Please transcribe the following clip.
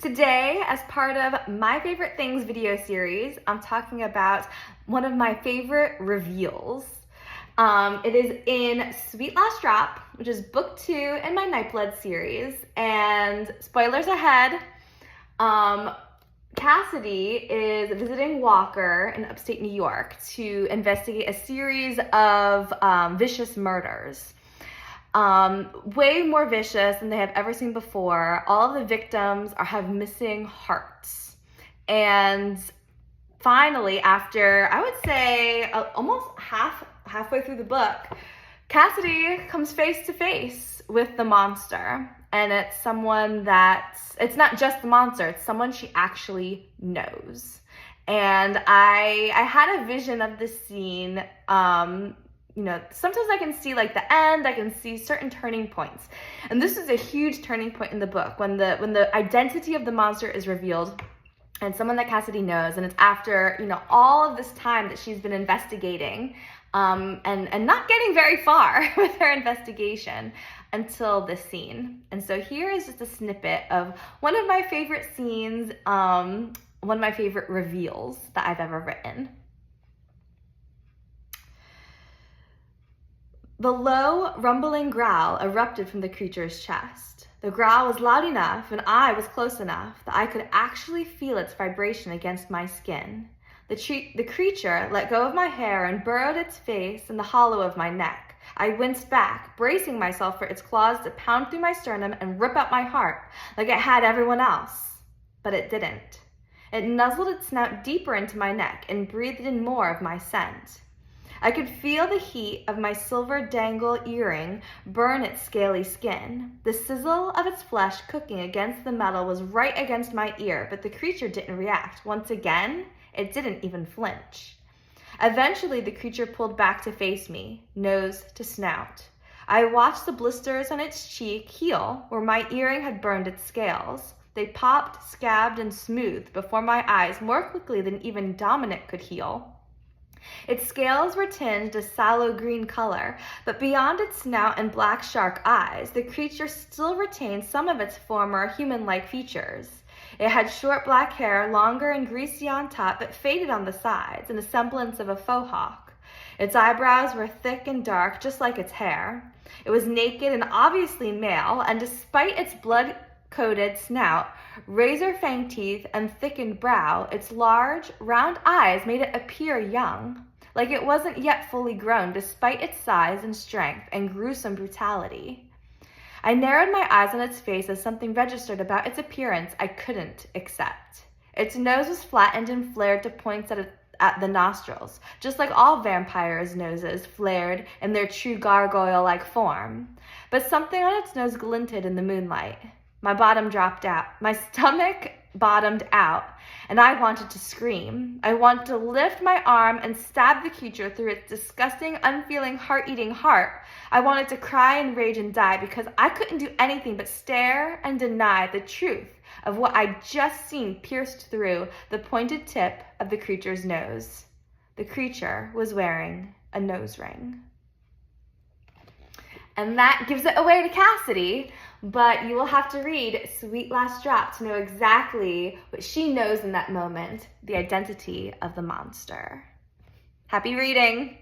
Today, as part of My Favorite Things video series, I'm talking about one of my favorite reveals. It is in Sweet Last Drop, which is book 2 in my Nightblood series. And spoilers ahead, Cassidy is visiting Walker in upstate New York to investigate a series of vicious murders. Way more vicious than they have ever seen before. All of the victims have missing hearts. And finally, after, I would say, almost halfway through the book, Cassidy comes face to face with the monster. And it's someone it's not just the monster, it's someone she actually knows. And I had a vision of this scene. Sometimes I can see like the end, I can see certain turning points. And this is a huge turning point in the book when the identity of the monster is revealed, and someone that Cassidy knows, and it's after, all of this time that she's been investigating, and not getting very far with her investigation until this scene. And so here is just a snippet of one of my favorite scenes, one of my favorite reveals that I've ever written. The low, rumbling growl erupted from the creature's chest. The growl was loud enough and I was close enough that I could actually feel its vibration against my skin. The creature let go of my hair and burrowed its face in the hollow of my neck. I winced back, bracing myself for its claws to pound through my sternum and rip out my heart like it had everyone else. But it didn't. It nuzzled its snout deeper into my neck and breathed in more of my scent. I could feel the heat of my silver dangle earring burn its scaly skin. The sizzle of its flesh cooking against the metal was right against my ear, but the creature didn't react. Once again, it didn't even flinch. Eventually, the creature pulled back to face me, nose to snout. I watched the blisters on its cheek heal where my earring had burned its scales. They popped, scabbed, and smoothed before my eyes more quickly than even Dominic could heal. Its scales were tinged a sallow green color, but beyond its snout and black shark eyes, the creature still retained some of its former human-like features. It had short black hair, longer and greasy on top, but faded on the sides, in a semblance of a faux hawk. Its eyebrows were thick and dark, just like its hair. It was naked and obviously male, and despite its blood-coated snout, razor-fanged teeth, and thickened brow, its large, round eyes made it appear young, like it wasn't yet fully grown despite its size and strength and gruesome brutality. I narrowed my eyes on its face as something registered about its appearance I couldn't accept. Its nose was flattened and flared to points at the nostrils, just like all vampires' noses flared in their true gargoyle-like form. But something on its nose glinted in the moonlight. My bottom dropped out. My stomach bottomed out, and I wanted to scream. I wanted to lift my arm and stab the creature through its disgusting, unfeeling, heart-eating heart. I wanted to cry and rage and die because I couldn't do anything but stare and deny the truth of what I'd just seen pierced through the pointed tip of the creature's nose. The creature was wearing a nose ring. And that gives it away to Cassidy, but you will have to read Sweet Last Drop to know exactly what she knows in that moment, the identity of the monster. Happy reading!